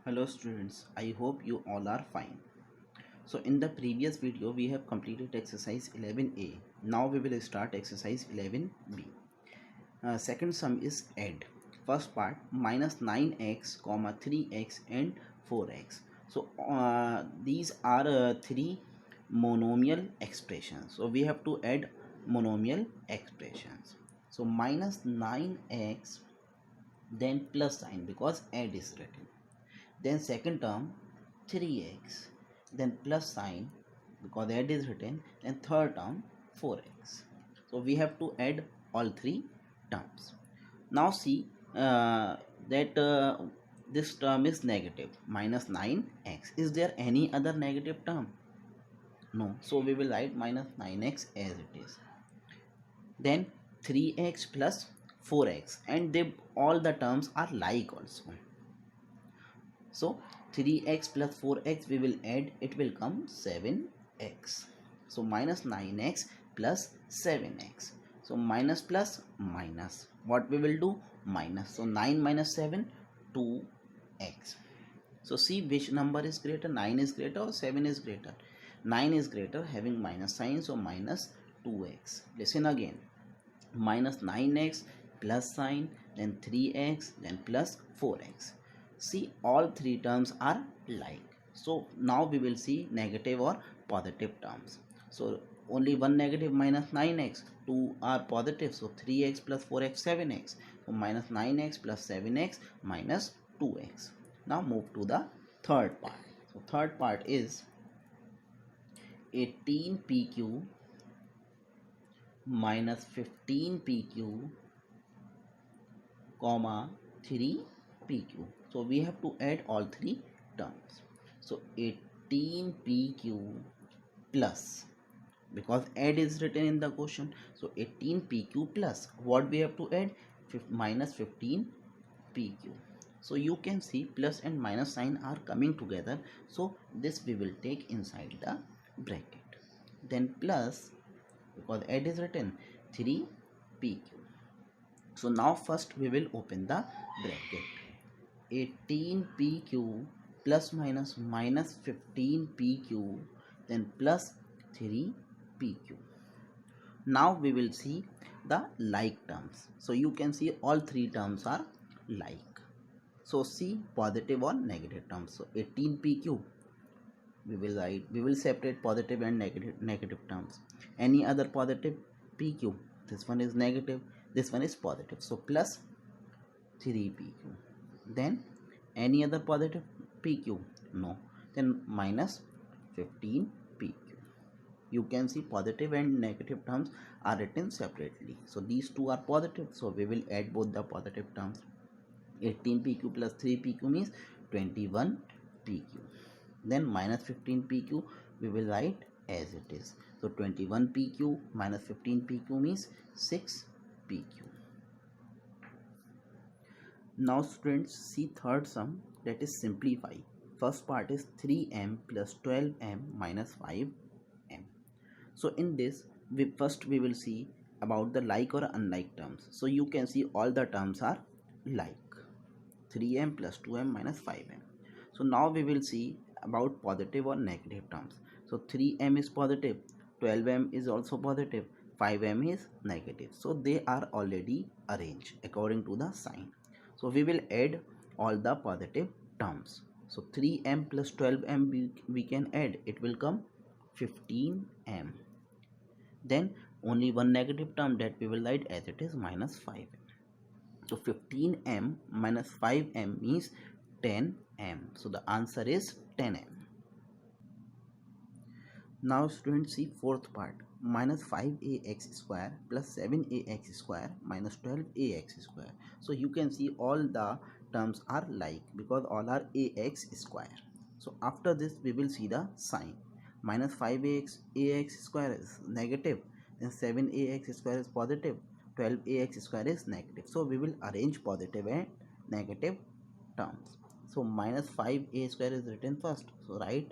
Hello students, I hope you all are fine. So in the previous video we have completed exercise 11a. Now we will start exercise 11b. Second sum is add. First part minus 9x comma 3x and 4x. So these are three monomial expressions. So we have to add monomial expressions. So minus 9x then plus sign because add is written, then second term 3x, then plus sign because that is written, then third term 4x. So we have to add all three terms. Now see that this term is negative, minus 9x. Is there any other negative term? No. So we will write minus 9x as it is. Then 3x plus 4x, and they all the terms are like also. So 3x plus 4x we will add, it will come 7x. So minus 9x plus 7x. So minus plus minus. What we will do? Minus. So 9 minus 7, 2x. So see which number is greater, 9 is greater or 7 is greater. 9 is greater, having minus sign, so minus 2x. Listen again. Minus 9x plus sign, then 3x, then plus 4x. See, all three terms are like. So now we will see negative or positive terms. So only one negative, minus 9x, two are positive, so 3x plus 4x, 7x. So minus 9x plus 7x minus 2x. Now move to the third part. So third part is 18pq minus 15pq comma 3pq. So we have to add all three terms. So 18pq plus, because add is written in the question, so 18pq plus what we have to add, minus 15pq. So you can see plus and minus sign are coming together, so this we will take inside the bracket. Then plus, because add is written, 3pq. So now first we will open the bracket. 18pq plus minus minus 15pq, then plus 3pq. Now we will see the like terms. So you can see all three terms are like. So see positive or negative terms. So 18pq we will separate positive and negative terms. Any other positive, pq, this one is negative, this one is positive, so plus 3pq. Then any other positive, pq, no, then minus 15pq. You can see positive and negative terms are written separately. So these two are positive, so we will add both the positive terms. 18pq plus 3pq means 21pq. Then minus 15pq we will write as it is. So 21pq minus 15pq means 6pq. Now students, see third sum, that is simplify. First part is 3m plus 12m minus 5m. So in this we will see about the like or unlike terms. So you can see all the terms are like. 3m plus 2m minus 5m. So now we will see about positive or negative terms. So 3m is positive, 12m is also positive, 5m is negative. So they are already arranged according to the sign. So we will add all the positive terms. So 3m plus 12m we can add, it will come 15m. Then only one negative term, that we will write as it is, minus 5m. So 15m minus 5m means 10m. So the answer is 10m. Now students, see fourth part, minus 5ax square plus 7ax square minus 12ax square. So you can see all the terms are like because all are ax square. So after this we will see the sign. Minus 5ax square is negative, then 7ax square is positive, 12ax square is negative. So we will arrange positive and negative terms. So minus 5a square is written first, so write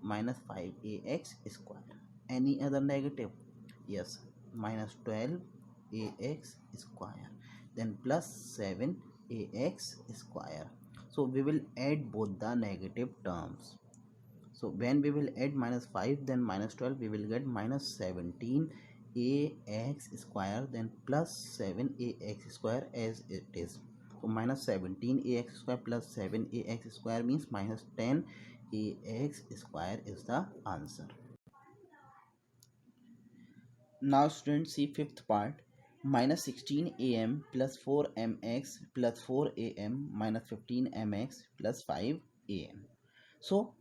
minus 5ax square. Any other negative? Yes, minus 12ax square, then plus 7ax square. So we will add both the negative terms. So when we will add minus 5 then minus 12, we will get minus 17 ax square then plus 7 ax square as it is. So minus 17 ax square plus 7 ax square means minus 10 ax square is the answer. Now students, see fifth part. Minus 16 am plus 4 mx plus 4 am minus 15 mx plus 5 am. So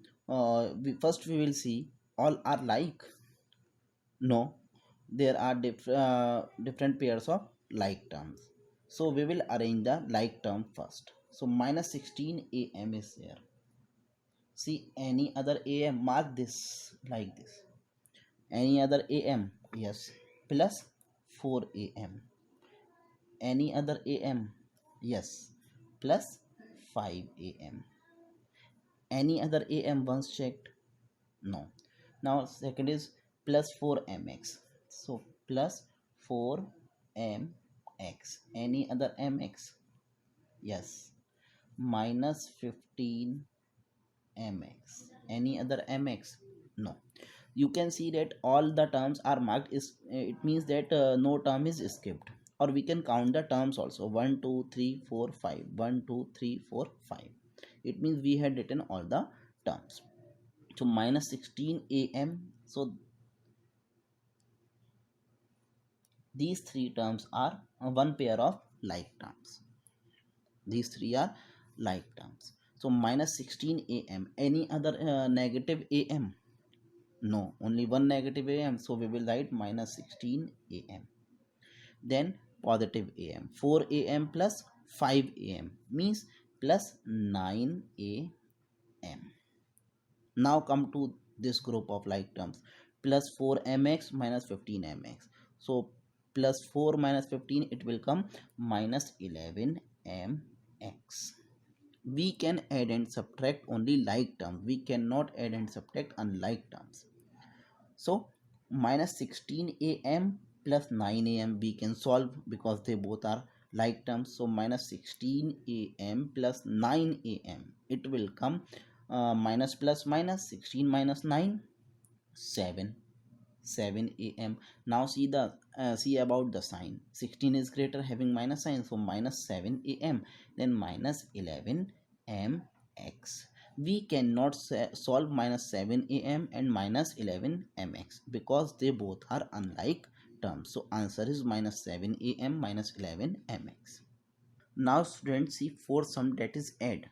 first we will see all are like. No, there are different pairs of like terms. So we will arrange the like term first. So minus 16 am is there. See any other am, mark this like this. Any other am, yes, plus 4 am. Any other am, yes, plus 5 am. Any other am once checked, no. Now second is plus 4 mx. So plus 4 mx. Any other mx, yes, minus 15 mx. Any other mx, no. You can see that all the terms are marked is it means that no term is skipped. Or we can count the terms also, 1 2 3 4 5, 1 2 3 4 5. It means we had written all the terms. So minus 16 am. So these three terms are one pair of like terms. These three are like terms. So minus 16 am. Any other negative am? No, only one negative am. So we will write minus 16 am. Then positive am. 4 am plus 5 am means plus 9 am. Now come to this group of like terms. Plus 4 mx minus 15 mx. So plus 4 minus 15, it will come minus 11 mx. We can add and subtract only like terms. We cannot add and subtract unlike terms. So minus 16 am plus 9 am we can solve because they both are like terms. So minus 16 am plus 9 am, it will come minus plus minus 16 minus 9, 7 am. Now see the see about the sign. 16 is greater having minus sign, so minus 7 am, then minus 11 mx. We cannot solve minus 7 am and minus 11 mx because they both are unlike terms. So answer is minus 7 am minus 11 mx. Now students, see fourth sum, that is add.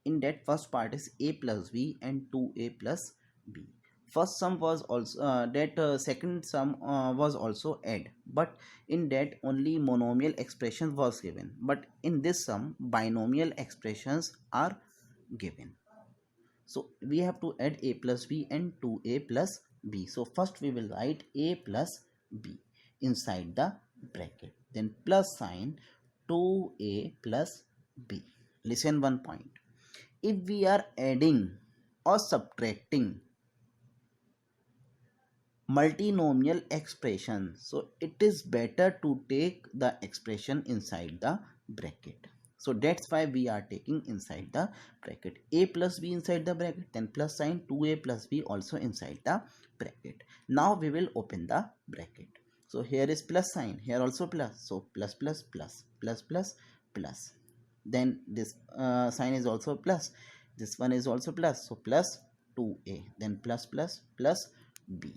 In that first part is a plus b and 2a plus b. First sum was also that second sum was also add, but in that only monomial expression was given, but in this sum binomial expressions are given. So we have to add a plus b and 2a plus b. So first we will write a plus b inside the bracket, then plus sign 2a plus b. Listen one point. If we are adding or subtracting multinomial expression, so it is better to take the expression inside the bracket. So that's why we are taking inside the bracket. A plus b inside the bracket, then plus sign 2a plus b also inside the bracket. Now we will open the bracket. So here is plus sign, here also plus, so plus plus plus plus plus plus. Then this sign is also plus, this one is also plus, so plus 2a, then plus plus plus b.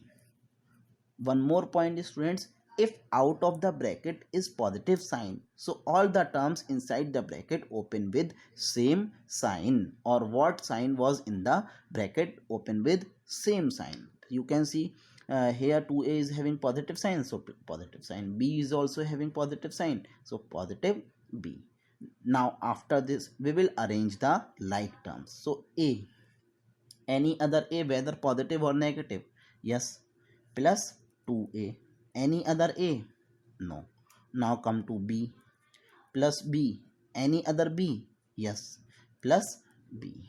One more point is, students, if out of the bracket is positive sign, so all the terms inside the bracket open with same sign, or what sign was in the bracket open with same sign. You can see here 2a is having positive sign, so positive sign. B is also having positive sign, so positive b. Now after this we will arrange the like terms. So a, any other a, whether positive or negative, yes, plus 2a. Any other a, no. Now come to b, plus b. Any other b, yes, plus b.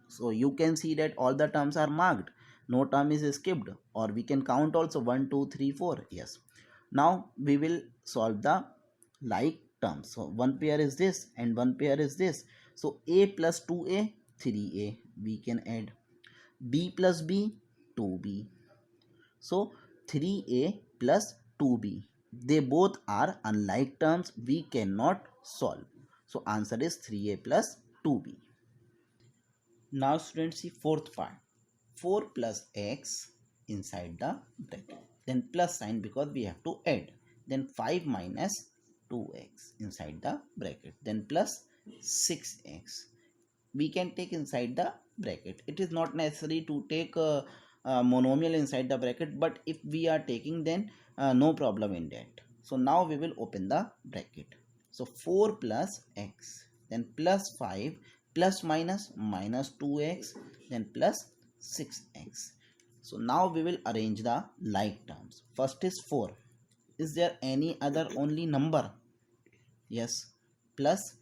So you can see that all the terms are marked, no term is skipped, or we can count also 1 2 3 4, yes. Now we will solve the like terms. So one pair is this and one pair is this, So a plus 2a, 3a, we can add. B plus b, 2b. So 3a plus 2b, they both are unlike terms, we cannot solve. So answer is 3a plus 2b. Now students, see fourth part. 4 plus x inside the bracket, then plus sign because we have to add, then 5 minus 2x inside the bracket, then plus 6x we can take inside the bracket. It is not necessary to take a monomial inside the bracket, but if we are taking, then no problem in that. So now we will open the bracket. So 4 plus x, then plus 5, plus minus minus 2x, then plus 6x. So now we will arrange the like terms. First is 4. Is there any other only number? Yes. Plus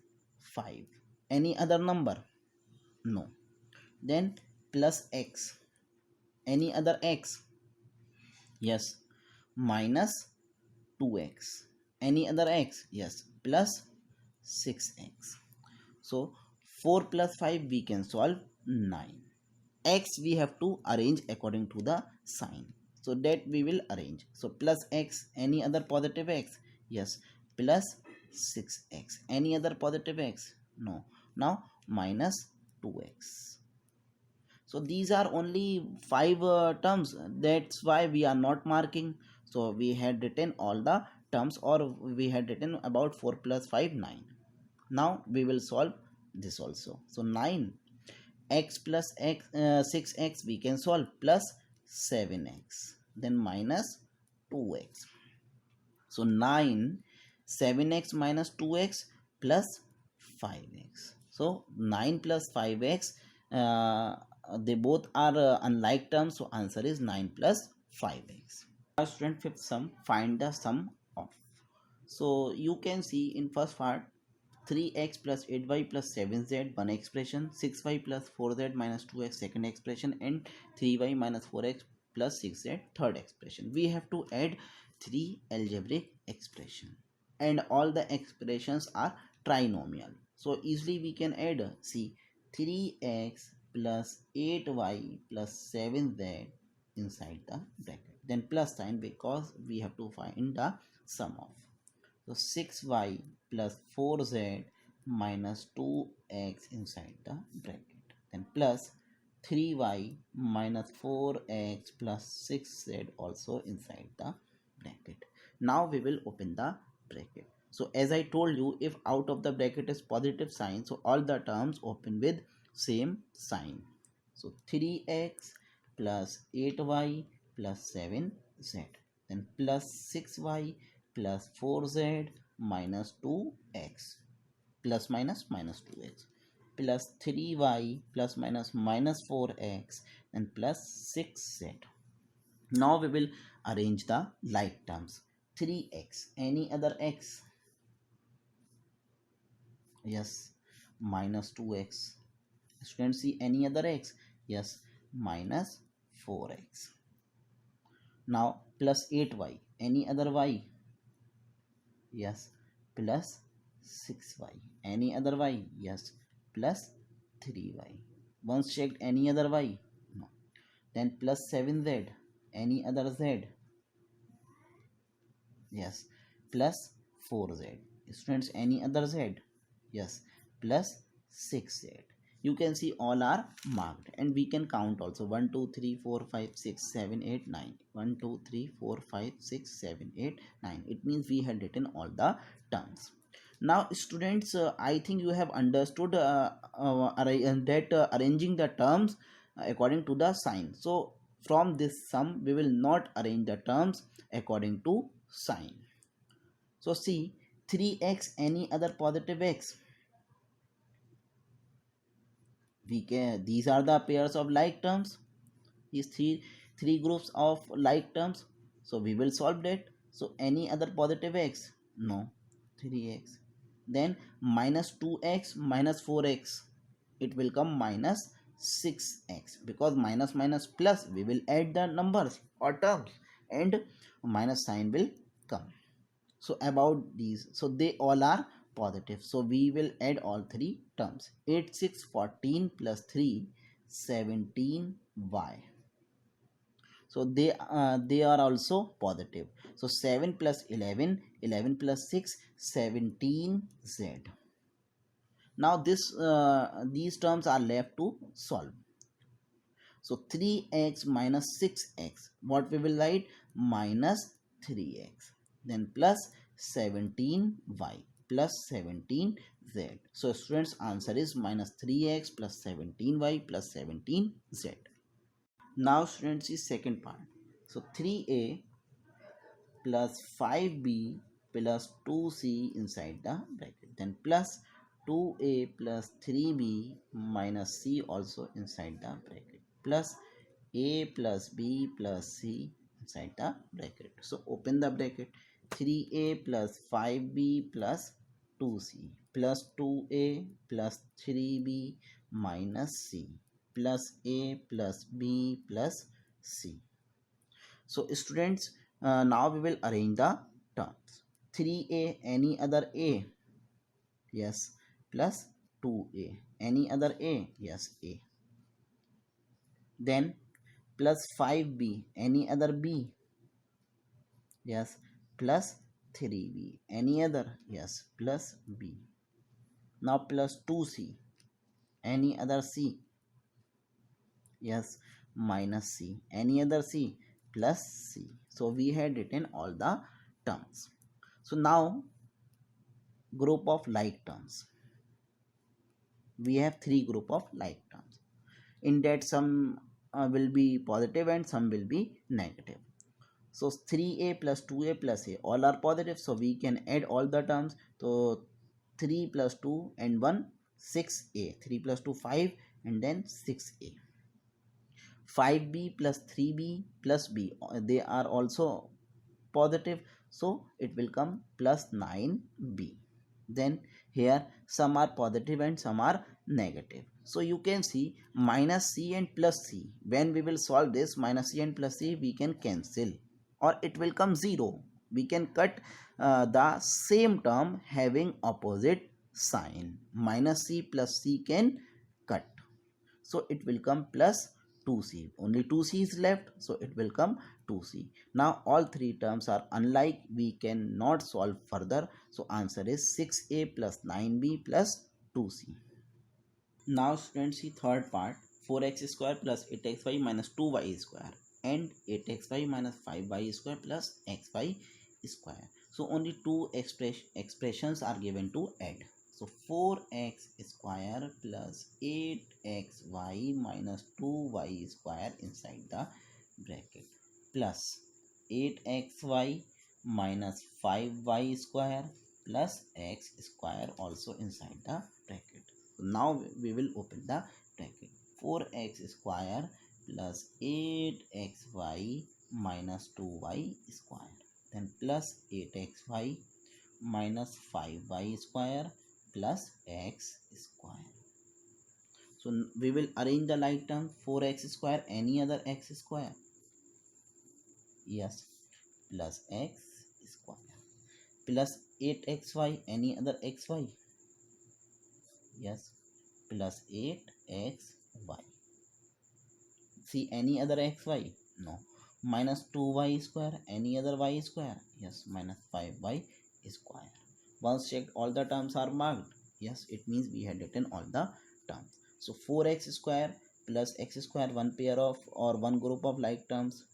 5. Any other number? No. Then plus x. Any other x? Yes. Minus 2x. Any other x? Yes. Plus 6x. So 4 plus 5 we can solve 9. X we have to arrange according to the sign. So that we will arrange. So plus x. Any other positive x? Yes. Plus 6x. Any other positive x? No. Now minus 2x. So these are only 5 terms, that's why we are not marking. So we had written all the terms, or we had written about 4 plus 5, 9. Now we will solve this also. So 9 x plus x 6x we can solve, plus 7x, then minus 2x. So 9 7x minus 2x plus 5x. So 9 plus 5x, they both are unlike terms, so answer is 9 plus 5x. Now student, fifth sum, find the sum of. So you can see in first part, 3x plus 8y plus 7z, one expression, 6y plus 4z minus 2x, second expression, and 3y minus 4x plus 6z, third expression. We have to add 3 algebraic expression, and all the expressions are trinomial. So easily we can add, see, 3x plus 8y plus 7z inside the bracket, then plus sign because we have to find the sum of. So 6y plus 4z minus 2x inside the bracket, then plus 3y minus 4x plus 6z also inside the bracket. Now we will open the bracket. So as I told you, if out of the bracket is positive sign, so all the terms open with same sign. So 3x plus 8y plus 7z, then plus 6y plus 4z minus 2x, plus minus minus 2x, plus 3y plus minus minus 4x, and plus 6z. Now we will arrange the like terms. 3x. Any other x? Yes. Minus 2x. Students, see any other x? Yes. Minus 4x. Now plus 8y. Any other y? Yes. Plus 6y. Any other y? Yes. Plus 3y. Once checked, any other y? No. Then plus 7z. Any other z? Yes. Plus 4z. Students, any other z? Yes. Plus 6z. You can see all are marked, and we can count also. 1 2 3 4 5 6 7 8 9. 1 2 3 4 5 6 7 8 9. It means we had written all the terms. Now students, I think you have understood that arranging the terms according to the sign. So from this sum we will not arrange the terms according to sign. So see, 3x, any other positive x? We can, these are the pairs of like terms. These three groups of like terms. So we will solve that. So any other positive x? No. 3x. Then minus 2x minus 4x. It will come minus 6x, because minus minus plus, we will add the numbers or terms, and minus sign will come. So about these, so they all are positive. So we will add all three terms. 8, 6, 14 plus 3, 17y. So they are also positive. So 7 plus 11, 11 plus 6, 17z. Now these terms are left to solve. So 3x minus 6x, what we will write? Minus 3x. Then plus 17y plus 17z. So students, answer is minus 3x plus 17y plus 17z. Now students, see second part. So 3a plus 5b plus 2c inside the bracket. Then plus 2a plus 3b minus c also inside the bracket. Plus a plus b plus c inside the bracket. So open the bracket. 3a plus 5b plus 2c plus 2a plus 3b minus c plus a plus b plus c. So students, now we will arrange the terms. 3a, any other a? Yes. Plus 2a, any other a? Yes, a. Then plus 5b, any other b? Yes. Plus 3b, any other? Yes, plus b. Now plus 2c, any other c? Yes, minus c, any other c? Plus c. So we had written all the terms. So now group of like terms. We have three group of like terms. In that some will be positive and some will be negative. So 3a plus 2a plus a all are positive. So we can add all the terms. So 3 plus 2 and 1, 6a. 3 plus 2, 5 and then 6a. 5b plus 3b plus b, they are also positive. So it will come plus 9b. Then here some are positive and some are negative. So you can see minus c and plus c. When we will solve this, minus c and plus c we can cancel or it will come 0. We can cut the same term having opposite sign. Minus c plus c can cut. So it will come plus 2c. Only 2c is left. So it will come 2c. Now all three terms are unlike. We cannot solve further. So answer is 6a plus 9b plus 2c. Now students, see third part. 4x square plus 8xy minus 2y square and 8xy minus 5y square plus xy square. So only two expressions are given to add. So 4x square plus 8xy minus 2y square inside the bracket plus 8xy minus 5y square plus x square also inside the bracket. So now we will open the bracket. 4x square plus 8xy minus 2y square. Then plus 8xy minus 5y square plus x square. So we will arrange the like term. 4x square, any other x square? Yes, plus x square. Plus 8xy, any other xy? Yes, plus 8xy. See any other xy? No. Minus 2y square, any other y square? Yes, minus 5y square. Once checked, all the terms are marked. Yes, it means we had written all the terms. So 4x square plus x square, one pair of or one group of like terms,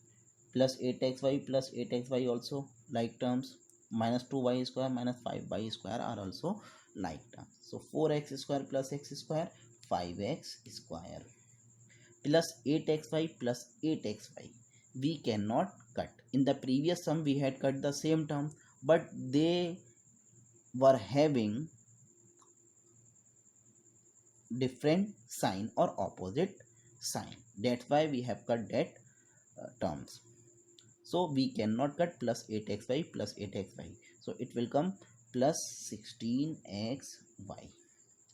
plus 8xy also like terms, minus 2y square minus 5y square are also like terms. So 4x square plus x square, 5x square plus 8xy plus 8xy. We cannot cut. In the previous sum we had cut the same term, but they were having different sign or opposite sign. That's why we have cut that terms. So we cannot cut plus 8xy plus 8xy. So it will come plus 16xy.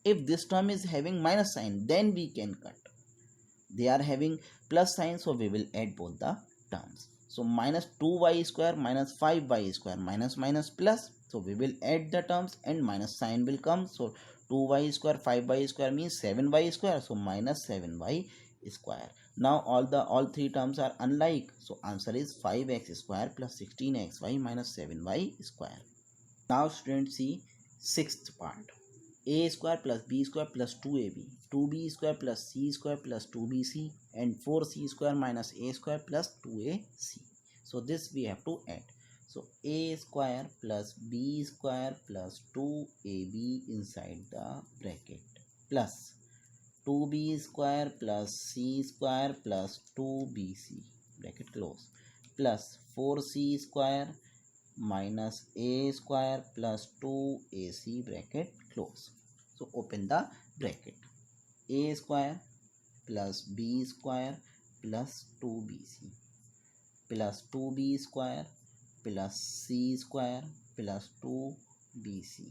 If this term is having minus sign, then we can cut. They are having plus sign, so we will add both the terms. So minus 2y square minus 5y square, minus minus plus, So we will add the terms and minus sign will come. So 2y square 5y square means 7y square. So minus 7y square. Now all three terms are unlike. So answer is 5x square plus 16xy minus 7y square. Now students see sixth part. A square plus b square plus 2ab, 2b square plus c square plus 2bc, and 4c square minus a square plus 2ac. So this we have to add. So a square plus b square plus 2ab inside the bracket plus 2b square plus c square plus 2bc bracket close plus 4c square minus a square plus 2ac bracket close. So open the bracket. A square plus b square plus 2bc plus 2b square plus c square plus 2bc,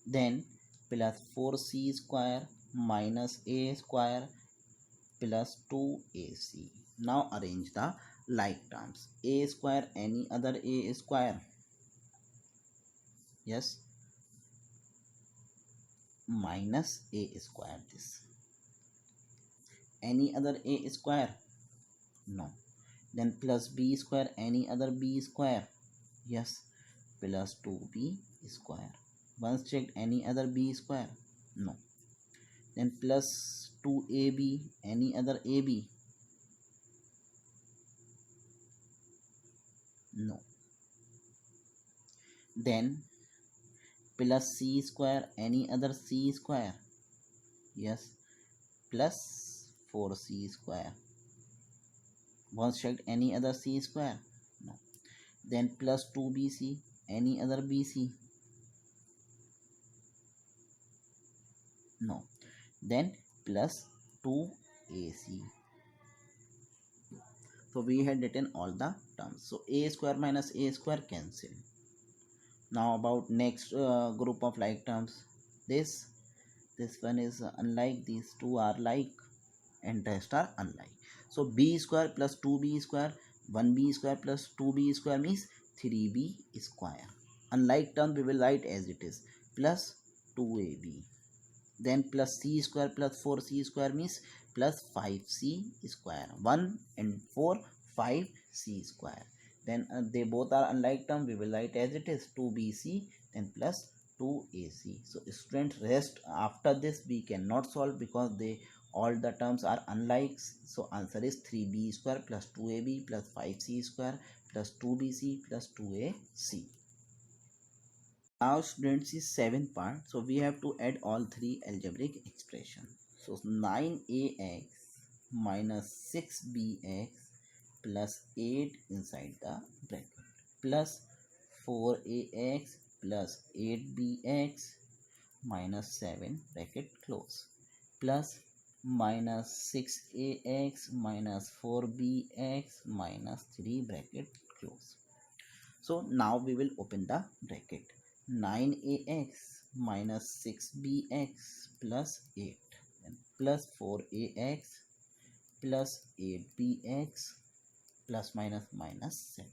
then plus 4c square minus a square plus 2ac. Now arrange the like terms. A square any other a square, yes, minus a square, this any other a square, no, then plus b square any other b square, yes, plus 2b square. Once checked any other b square, no, then plus 2ab any other ab, no, then plus c square any other c square, yes, plus 4c square. Once checked any other c square, no, then plus 2bc any other bc, no, then plus 2ac. So we had written all the terms. So a square minus a square cancel. Now about next group of like terms. This one is unlike, these two are like, and rest are unlike. So b square plus 2b square, 1b square plus 2b square means 3b square. Unlike term we will write as it is, plus 2ab. Then plus c square plus 4c square means plus 5c square. 1 and 4, 5c square. Then they both are unlike term, we will write as it is, 2bc then plus 2ac. So students, rest after this we cannot solve because they all the terms are unlike. So answer is 3b square plus 2ab plus 5c square plus 2bc plus 2ac. Now students, is seventh part. So we have to add all three algebraic expression. So 9ax minus 6bx plus 8 inside the bracket plus 4ax plus 8bx minus 7 bracket close plus minus 6ax minus 4bx minus 3 bracket close. So now we will open the bracket. 9ax minus 6bx plus 8 and plus 4ax plus 8bx plus minus minus 7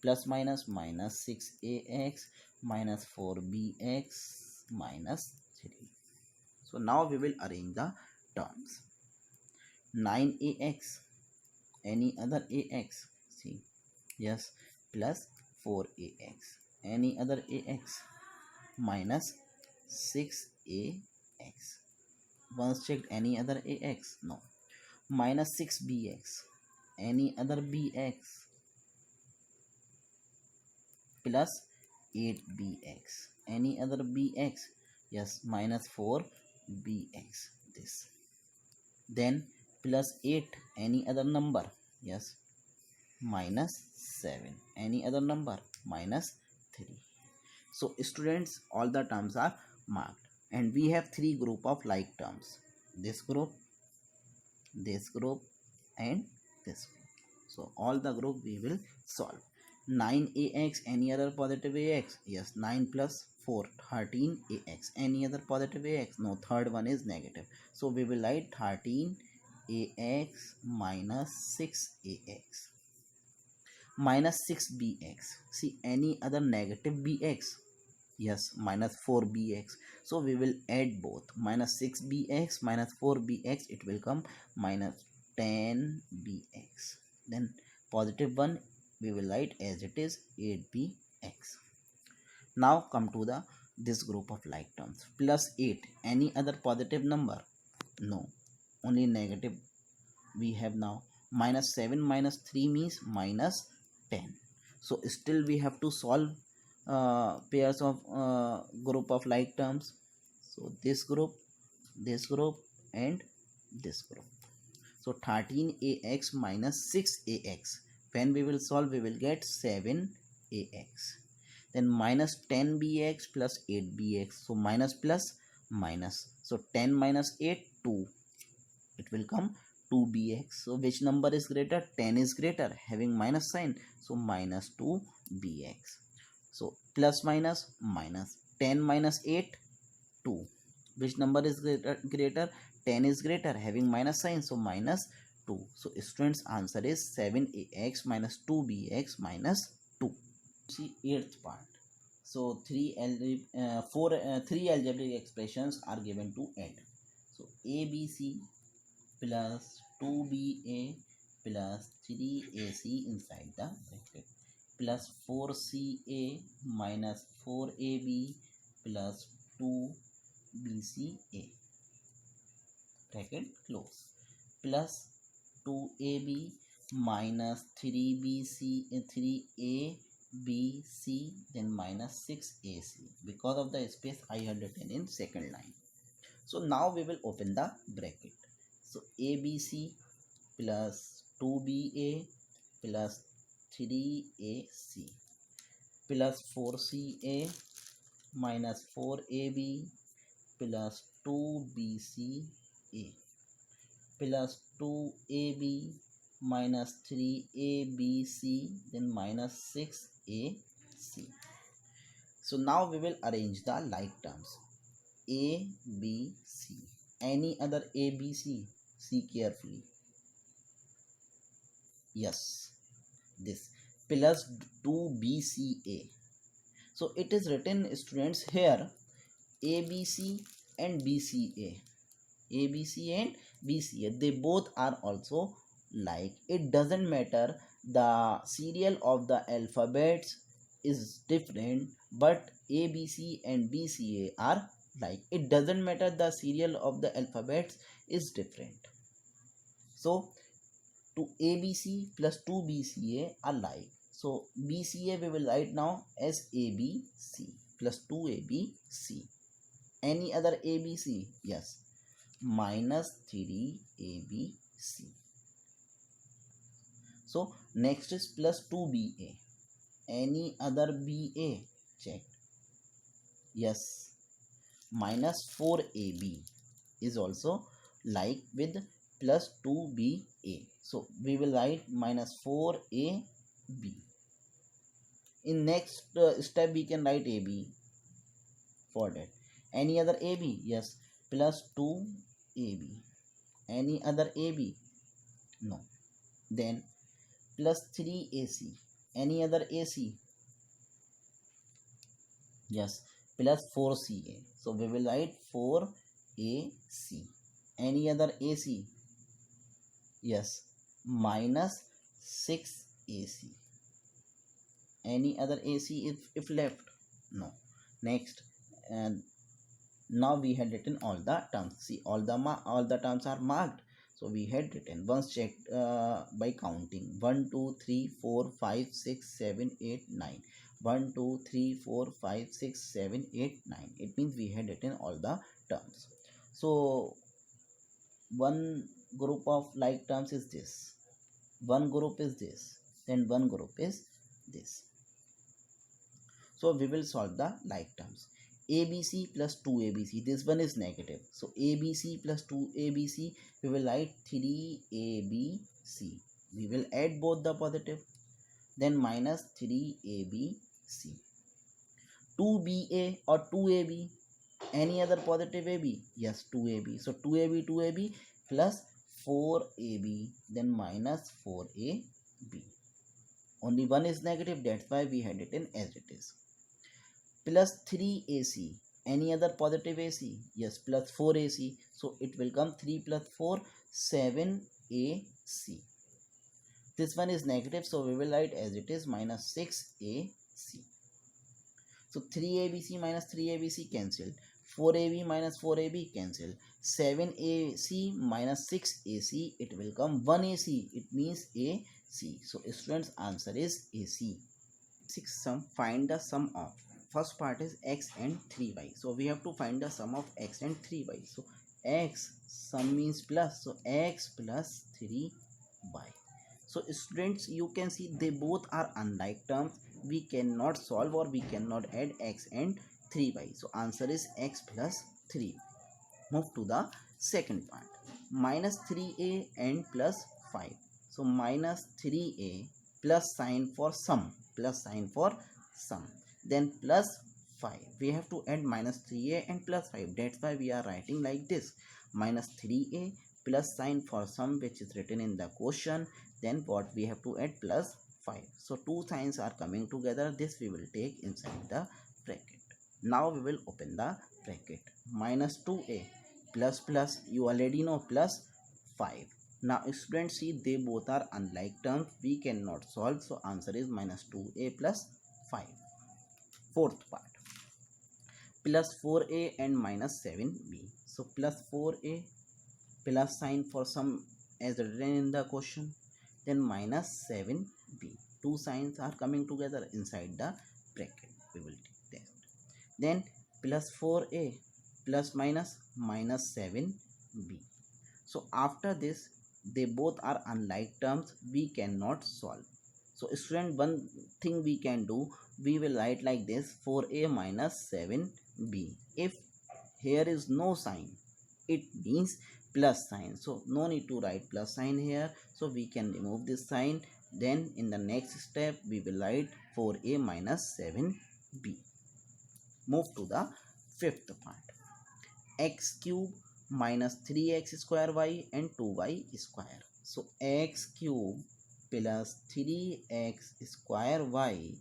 plus minus minus 6ax minus 4bx minus 3. So now we will arrange the terms. 9ax any other ax, see, yes, plus 4ax any other ax minus 6ax. Once checked any other ax, no, minus 6bx any other bx plus 8bx any other bx, yes, minus 4bx, this, then plus 8 any other number, yes, minus 7 any other number minus 3. So students, all the terms are marked and we have three group of like terms, this group and this group. So all the group we will solve. 9ax any other positive ax, yes, 9 plus 4 13ax any other positive ax, no, third one is negative, so we will write 13ax minus 6ax. minus 6bx. See any other negative bx? Yes, minus 4bx. So we will add both. Minus 6bx minus 4bx, it will come minus 10bx. Then positive 1 we will write as it is 8bx. Now come to the this group of like terms. Plus 8. Any other positive number? No. Only negative we have now. Minus 7 minus 3 means minus 10. So still we have to solve pairs of group of like terms. So this group, and this group. So 13ax minus 6ax. When we will solve, we will get 7ax. Then minus 10bx plus 8bx. So minus plus minus. So 10 minus 8, 2. It will come 2bx. So which number is greater? 10 is greater, having minus sign. So minus 2bx. So plus minus minus. 10 minus 8, 2. Which number is greater? 10 is greater, having minus sign. So minus 2. So students, answer is 7ax minus 2bx minus 2. See 8th part. So 3 algebraic expressions are given to add. So abc plus 2ba plus 3ac inside the bracket plus 4ca minus 4ab plus 2bca bracket close plus 2ab minus 3abc then minus 6ac. Because of the space I had written in second line. So now we will open the bracket. So abc plus 2ba plus 3ac plus 4ca minus 4ab plus 2bca plus 2ab minus 3abc then minus 6ac. So now we will arrange the like terms. A, B, C. Any other A, B, C? See carefully. Yes, this plus 2BCA. So it is written, students, here ABC and BCA. ABC and BCA. They both are also like. It doesn't matter the serial of the alphabets is different, but ABC and BCA are like. It doesn't matter the serial of the alphabets is different. So to ABC plus 2BCA are like. So BCA we will write now as ABC plus 2ABC. Any other ABC? Yes, minus 3ABC. So next is plus 2BA. Any other BA? Check. Yes, minus 4AB is also like with plus 2BA. So we will write minus 4AB. In next step we can write AB for that. Any other AB? Yes, plus 2AB. Any other AB? No. Then plus 3AC. Any other AC? Yes, plus 4CA. So we will write 4AC. Any other AC? Yes, minus 6AC. Any other AC if left? No. Next, and now we had written all the terms. See, all the terms are marked. So we had written once checked by counting 1 2 3 4 5 6 7 8 9. 1 2 3 4 5 6 7 8 9. It means we had written all the terms. So one group of like terms is this, one group is this, then one group is this. So we will solve the like terms. ABC plus 2ABC, this one is negative, so ABC plus 2ABC, we will write 3ABC. We will add both the positive, then minus 3ABC. 2BA or 2AB, any other positive AB? Yes, 2AB. So 2AB plus 4AB, then minus 4AB. only one is negative, that's why we had it in as it is. Plus 3ac, any other positive ac? Yes, plus 4ac, so it will come 3 plus 4, 7ac. This one is negative, so we will write as it is minus 6ac. So 3abc minus 3abc cancelled, 4ab minus 4ab cancelled, 7ac minus 6ac, it will come 1ac, it means ac. So students, answer is ac. Sixth sum, find the sum of, first part is x and 3y. So we have to find the sum of x and 3y. So x, sum means plus, so x plus 3y. So students, you can see they both are unlike terms. We cannot solve or we cannot add x and 3y. So answer is x plus 3. Move to the second part. Minus 3a and plus 5. So minus 3a plus sign for sum. Plus sign for sum. Then plus 5. We have to add minus 3a and plus 5. That's why we are writing like this. Minus 3a plus sign for sum, which is written in the question. Then what we have to add? Plus 5. So two signs are coming together. This we will take inside the bracket. Now we will open the bracket. Minus 2a plus plus, you already know, plus 5. Now students, see they both are unlike terms. We cannot solve. So answer is minus 2a plus 5. Fourth part. Plus 4a and minus 7b. So plus 4a plus sign for sum as written in the question. Then minus 7b. Two signs are coming together inside the bracket. We will take that. Then plus 4a plus minus minus 7b. So after this, they both are unlike terms. We cannot solve. So student, one thing we can do, we will write like this: 4a minus 7b. If here is no sign, it means plus sign. So no need to write plus sign here. So we can remove this sign. Then in the next step, we will write 4a minus 7b. Move to the fifth part. X cube minus 3x square y and 2y square. So x cube plus 3x square y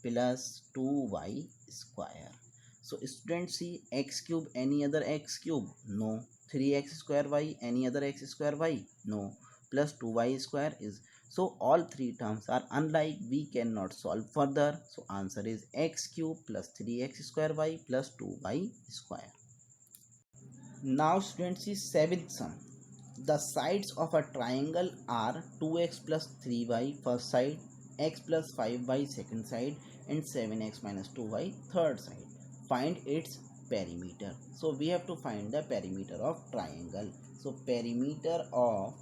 plus 2y square. So students, see x cube, any other x cube? No. 3x square y, any other x square y? No. Plus 2y square is, so all three terms are unlike. We cannot solve further. So answer is x cube plus 3x square y plus 2y square. Now students, see seventh sum. The sides of a triangle are 2x plus 3y first side, x plus 5y second side, and 7x minus 2y third side. Find its perimeter. So we have to find the perimeter of triangle. So perimeter of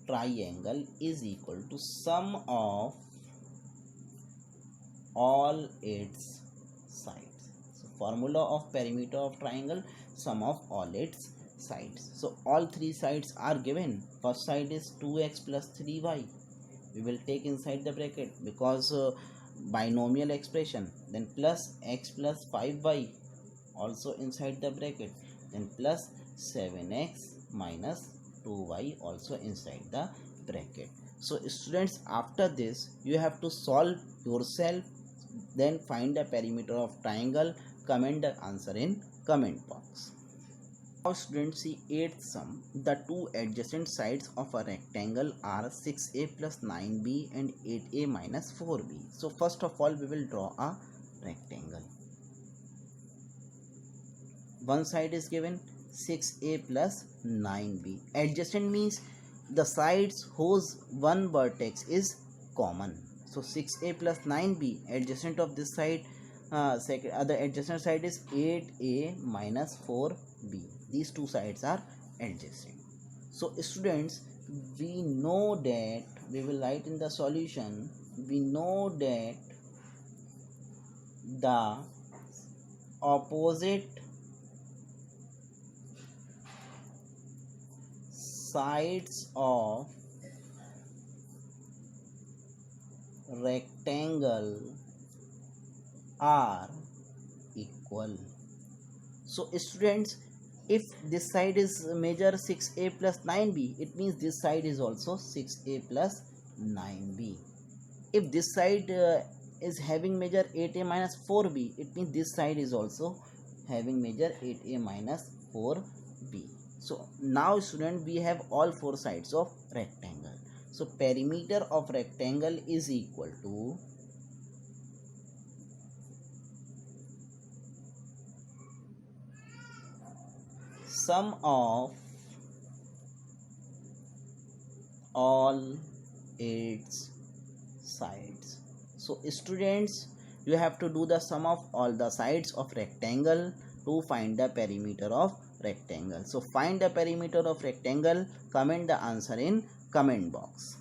triangle is equal to sum of all its sides. So formula of perimeter of triangle, sum of all its sides. So all three sides are given. First side is 2x plus 3y. We will take inside the bracket because binomial expression. Then plus x plus 5y also inside the bracket. Then plus 7x minus 2y also inside the bracket. So students, after this you have to solve yourself, then find the perimeter of triangle. Comment the answer in comment box. Now students, see eighth sum. The two adjacent sides of a rectangle are 6a plus 9b and 8a minus 4b. So first of all, we will draw a rectangle. One side is given 6a plus 9b. Adjacent means the sides whose one vertex is common. So 6a plus 9b, adjacent of this side, other adjacent side is 8a minus 4b. These two sides are adjacent. So students, we know that, we will write in the solution, we know that the opposite sides of rectangle are equal. So students, if this side is measure 6a plus 9b, it means this side is also 6a plus 9b. If this side is having measure 8a minus 4b, it means this side is also having measure 8a minus 4b. So now student, we have all four sides of rectangle. So perimeter of rectangle is equal to sum of all its sides. So students, you have to do the sum of all the sides of rectangle to find the perimeter of rectangle. So find the perimeter of rectangle, comment the answer in comment box.